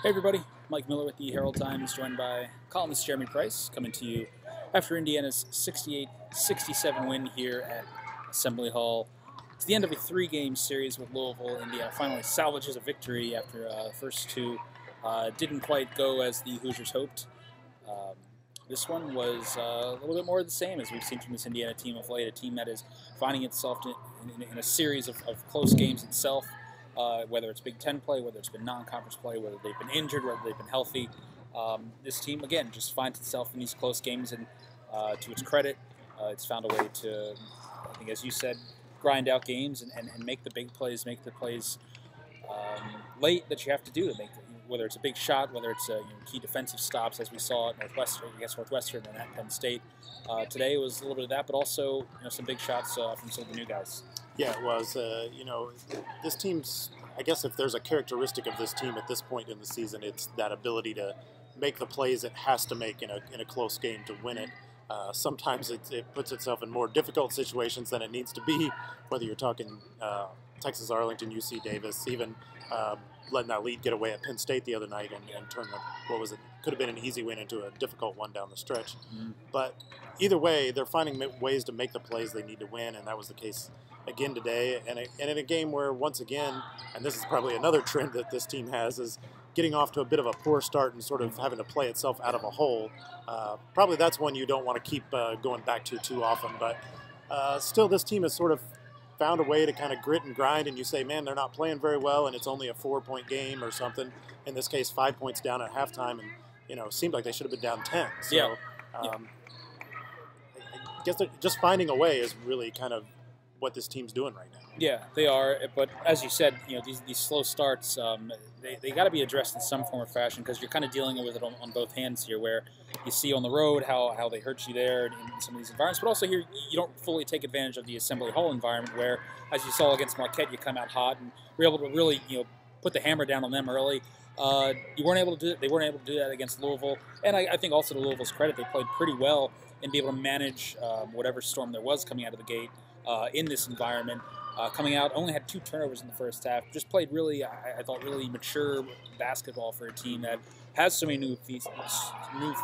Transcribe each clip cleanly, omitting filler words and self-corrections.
Hey everybody, Mike Miller with the Herald Times, joined by columnist Jeremy Price, coming to you after Indiana's 68-67 win here at Assembly Hall. It's the end of a three-game series with Louisville. Indiana finally salvages a victory after the first two didn't quite go as the Hoosiers hoped. This one was a little bit more of the same as we've seen from this Indiana team of late, a team that is finding itself in a series of close games itself. Whether it's Big Ten play, whether it's been non-conference play, whether they've been injured, whether they've been healthy. This team, again, just finds itself in these close games, and to its credit, it's found a way to, I think, as you said, grind out games and make the big plays, make the plays late that you have to do to make them. Whether it's a big shot, whether it's key defensive stops, as we saw at Northwestern and at Penn State. Today was a little bit of that, but also some big shots from some of the new guys. Yeah, it was. This team's, I guess if there's a characteristic of this team at this point in the season, it's that ability to make the plays it has to make in a close game to win it. Sometimes it puts itself in more difficult situations than it needs to be, whether you're talking Texas Arlington, UC Davis, even letting that lead get away at Penn State the other night and turn could have been an easy win into a difficult one down the stretch. Mm-hmm. But either way, they're finding ways to make the plays they need to win, and that was the case again today. And in a game where, once again, and this is probably another trend that this team has, is getting off to a bit of a poor start and sort of having to play itself out of a hole. Probably that's one you don't want to keep going back to too often. But still, this team has sort of found a way to kind of grit and grind, and you say, man, they're not playing very well, and it's only a 4-point game or something. In this case, 5 points down at halftime, and it seemed like they should have been down 10. So yeah. I guess just finding a way is really kind of what this team's doing right now. Yeah, they are. But as you said, these slow starts, they got to be addressed in some form or fashion, because you're kind of dealing with it on both hands here, where you see on the road how they hurt you there in some of these environments, but also here you don't fully take advantage of the Assembly Hall environment, where, as you saw against Marquette, you come out hot and were able to really put the hammer down on them early. You weren't able to do it. They weren't able to do that against Louisville, and I think also to Louisville's credit, they played pretty well and be able to manage whatever storm there was coming out of the gate in this environment. Coming out, only had 2 turnovers in the first half. Just played really, I thought, really mature basketball for a team that has so many new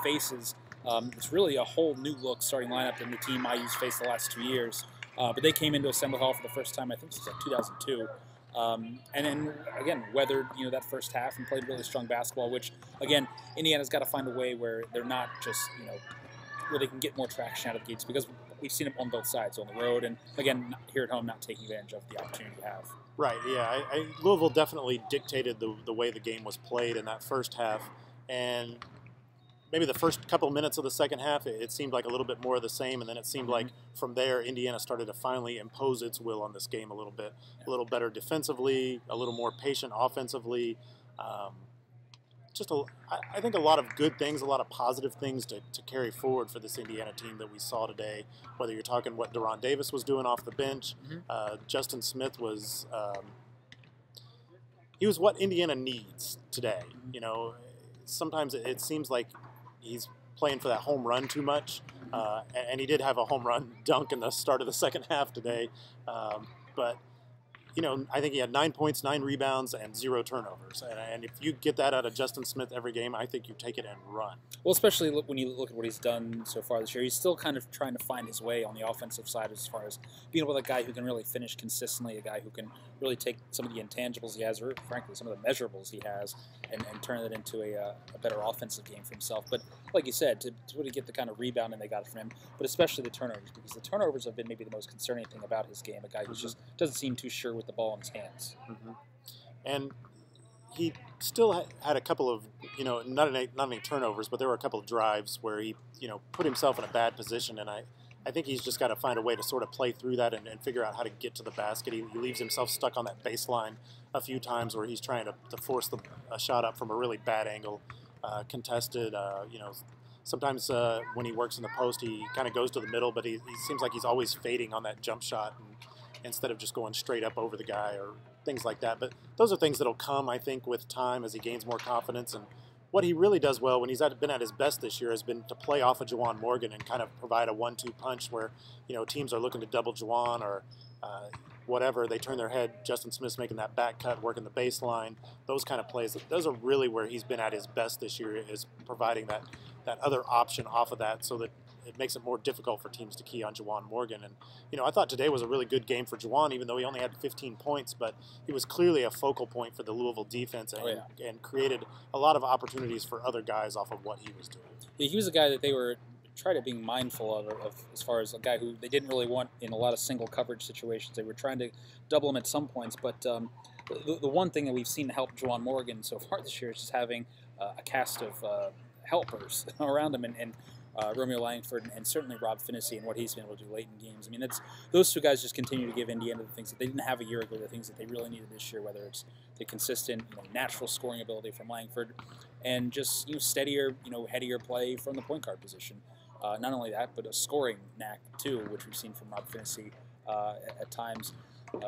faces. It's really a whole new look starting lineup than the team IU's faced the last 2 years. But they came into Assembly Hall for the first time, I think since 2002. And then, again, weathered that first half and played really strong basketball, which, again, Indiana's got to find a way where they're not just, where they can get more traction out of the gates, because we've seen it on both sides, on the road and, again, here at home, not taking advantage of the opportunity you have. Right, yeah. Louisville definitely dictated the way the game was played in that first half, and maybe the first couple of minutes of the second half, it seemed like a little bit more of the same, and then it seemed like from there, Indiana started to finally impose its will on this game a little bit. A little better defensively, a little more patient offensively. I think a lot of good things, a lot of positive things to carry forward for this Indiana team that we saw today. Whether you're talking what Deron Davis was doing off the bench, Justin Smith was he was what Indiana needs today. Sometimes it seems like he's playing for that home run too much, and he did have a home run dunk in the start of the second half today, but I think he had 9 points, 9 rebounds, and 0 turnovers. And if you get that out of Justin Smith every game, I think you take it and run. Well, especially when you look at what he's done so far this year, he's still kind of trying to find his way on the offensive side, as far as being able to be a guy who can really finish consistently, a guy who can really take some of the intangibles he has, or frankly some of the measurables he has, and turn it into a better offensive game for himself. But like you said, to really get the kind of rebounding they got from him, but especially the turnovers, because the turnovers have been maybe the most concerning thing about his game, a guy who just doesn't seem too sure with the ball in his hands. And he still had a couple of, not any turnovers, but there were a couple of drives where he, put himself in a bad position, and I think he's just got to find a way to sort of play through that and figure out how to get to the basket. He leaves himself stuck on that baseline a few times where he's trying to force a shot up from a really bad angle, contested. Sometimes when he works in the post, he kind of goes to the middle, but he seems like he's always fading on that jump shot instead of just going straight up over the guy or things like that. But those are things that'll come, I think, with time as he gains more confidence. And what he really does well when he's been at his best this year has been to play off of Juwan Morgan and kind of provide a 1-2 punch where, teams are looking to double Juwan, or whatever, they turn their head. Justin Smith's making that back cut, working the baseline, those kind of plays. Those are really where he's been at his best this year, is providing that other option off of that, so that it makes it more difficult for teams to key on Juwan Morgan. And, I thought today was a really good game for Juwan, even though he only had 15 points, but he was clearly a focal point for the Louisville defense and created a lot of opportunities for other guys off of what he was doing. Yeah, he was a guy that they were trying to be mindful of as far as a guy who they didn't really want in a lot of single coverage situations. They were trying to double him at some points, but the one thing that we've seen help Juwan Morgan so far this year is just having a cast of helpers around him, and Romeo Langford and certainly Rob Finney and what he's been able to do late in games. I mean, those two guys just continue to give Indiana the things that they didn't have a year ago, the things that they really needed this year, whether it's the consistent, natural scoring ability from Langford and just steadier, headier play from the point guard position. Not only that, but a scoring knack too, which we've seen from Rob Finney at times.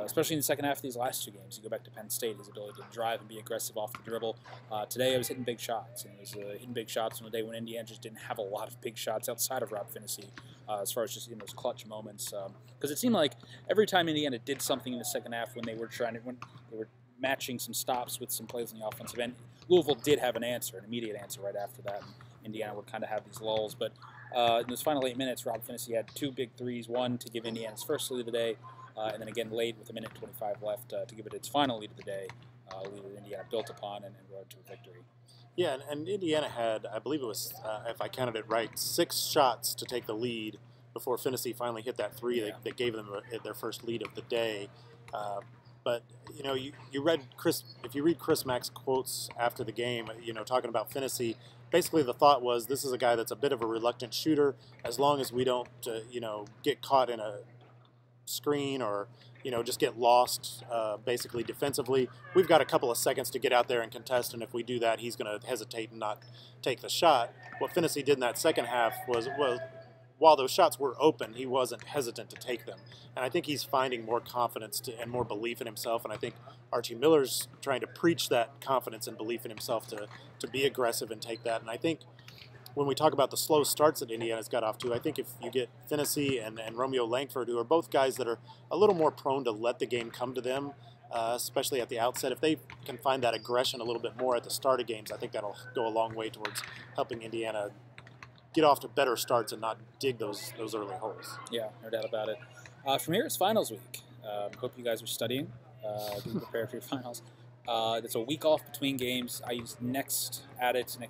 Especially in the second half of these last two games. You go back to Penn State, his ability to drive and be aggressive off the dribble. Today I was hitting big shots, and it was hitting big shots on a day when Indiana just didn't have a lot of big shots outside of Rob Finney, as far as just in those clutch moments. Because it seemed like every time Indiana did something in the second half when they were matching some stops with some plays on the offensive end, Louisville did have an immediate answer right after that, and Indiana would kind of have these lulls. But in those final 8 minutes, Rob Finney had two big threes, one to give Indiana's first lead of the day, and then again late with 1:25 left to give it its final lead of the day, lead that Indiana built upon and rode to a victory. Yeah, and Indiana had, I believe it was, if I counted it right, 6 shots to take the lead before Finney finally hit that three that gave them their first lead of the day. But you read if you read Chris Mack's quotes after the game, talking about Finney, basically the thought was, this is a guy that's a bit of a reluctant shooter. As long as we don't, get caught in a screen or just get lost basically defensively, we've got a couple of seconds to get out there and contest, and if we do that, he's going to hesitate and not take the shot. What Finney did in that second half was while those shots were open, he wasn't hesitant to take them, and I think he's finding more confidence and more belief in himself, and I think Archie Miller's trying to preach that confidence and belief in himself to be aggressive and take that. And I think when we talk about the slow starts that Indiana's got off to, I think if you get Finney and Romeo Langford, who are both guys that are a little more prone to let the game come to them, especially at the outset, if they can find that aggression a little bit more at the start of games, I think that'll go a long way towards helping Indiana get off to better starts and not dig those early holes. Yeah, no doubt about it. From here, it's finals week. Hope you guys are studying, getting prepared for your finals. It's a week off between games. I use next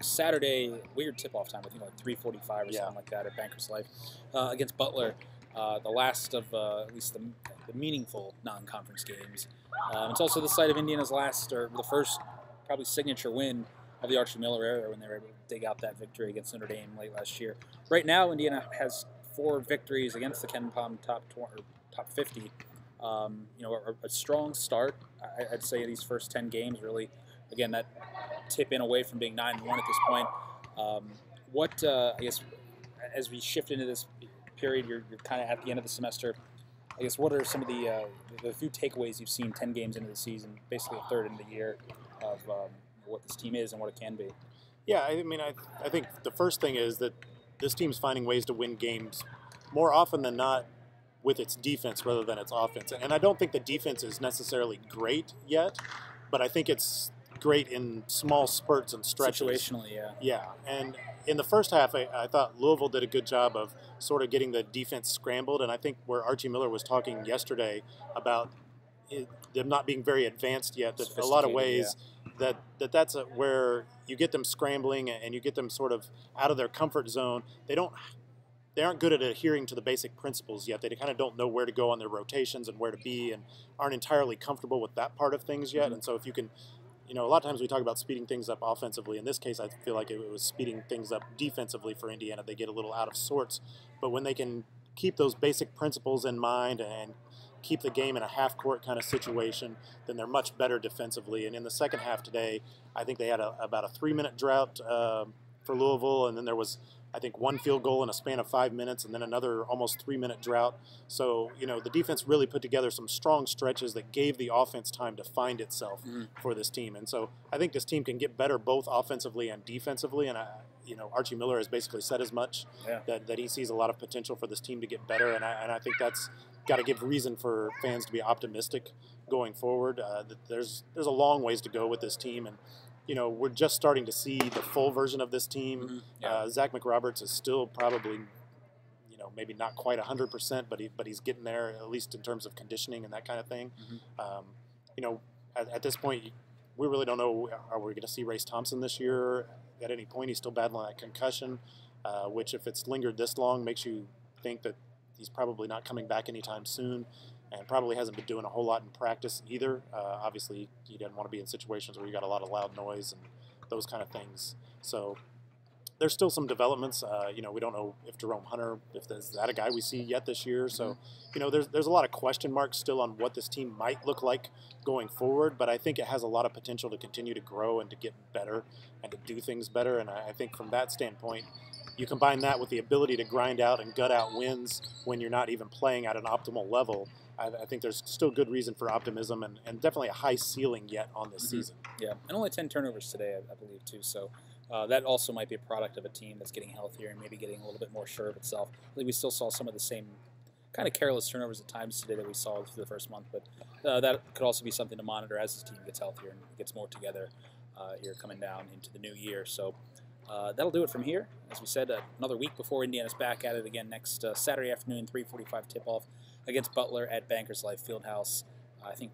Saturday, weird tip-off time, I think like 3:45 or something like that at Bankers Life, against Butler, the last of at least the meaningful non-conference games. It's also the site of Indiana's last, or the first, probably signature win of the Archie Miller era when they were able to dig out that victory against Notre Dame late last year. Right now, Indiana has 4 victories against the Ken Pom top 50. A strong start, I'd say, these first 10 games, really. Again, that tip in away from being 9-1 at this point. I guess, as we shift into this period, you're kind of at the end of the semester. I guess, what are some of the few takeaways you've seen 10 games into the season, basically a third into the year, of what this team is and what it can be? Yeah, I mean, I think the first thing is that this team's finding ways to win games more often than not with its defense rather than its offense. And I don't think the defense is necessarily great yet, but I think it's great in small spurts and stretches. Situationally, yeah. Yeah, and in the first half, I thought Louisville did a good job of sort of getting the defense scrambled, and I think where Archie Miller was talking yesterday about them not being very advanced yet, that a lot of ways that's where you get them scrambling and you get them sort of out of their comfort zone. They aren't good at adhering to the basic principles yet. They kind of don't know where to go on their rotations and where to be, and aren't entirely comfortable with that part of things yet. Mm-hmm. And so if you can, a lot of times we talk about speeding things up offensively. In this case, I feel like it was speeding things up defensively for Indiana. They get a little out of sorts. But when they can keep those basic principles in mind and keep the game in a half-court kind of situation, then they're much better defensively. And in the second half today, I think they had about a 3-minute drought for Louisville, and then there was I think, one field goal in a span of 5 minutes and then another almost 3-minute drought. So, the defense really put together some strong stretches that gave the offense time to find itself for this team. And so I think this team can get better both offensively and defensively. And, Archie Miller has basically said as much, that he sees a lot of potential for this team to get better. And I think that's got to give reason for fans to be optimistic going forward. That there's a long ways to go with this team. And, we're just starting to see the full version of this team. Zach McRoberts is still probably, maybe not quite 100%, but he's getting there, at least in terms of conditioning and that kind of thing. At this point, we really don't know, are we going to see Race Thompson this year? At any point, he's still battling that concussion, which, if it's lingered this long, makes you think that he's probably not coming back anytime soon, and probably hasn't been doing a whole lot in practice either. Obviously, he doesn't want to be in situations where you got a lot of loud noise and those kind of things. So there's still some developments. We don't know if Jerome Hunter, if there's that a guy we see yet this year. So, there's a lot of question marks still on what this team might look like going forward, but I think it has a lot of potential to continue to grow and to get better and to do things better. And I think from that standpoint, you combine that with the ability to grind out and gut out wins when you're not even playing at an optimal level. I think there's still good reason for optimism and definitely a high ceiling yet on this season. Yeah, and only 10 turnovers today, I believe, too. So that also might be a product of a team that's getting healthier and maybe getting a little bit more sure of itself. I think we still saw some of the same kind of careless turnovers at times today that we saw through the first month, but that could also be something to monitor as this team gets healthier and gets more together here coming down into the new year. So that'll do it from here. As we said, another week before Indiana's back at it again next Saturday afternoon, 3:45 tip-off against Butler at Bankers Life Fieldhouse. I think,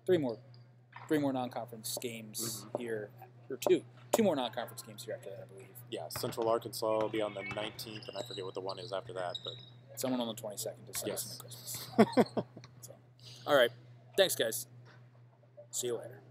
three more non-conference games here, or two more non-conference games here after that, I believe. Yeah, Central Arkansas will be on the 19th, and I forget what the one is after that. But someone on the 22nd to send us in Christmas. So, all right. Thanks, guys. See you later.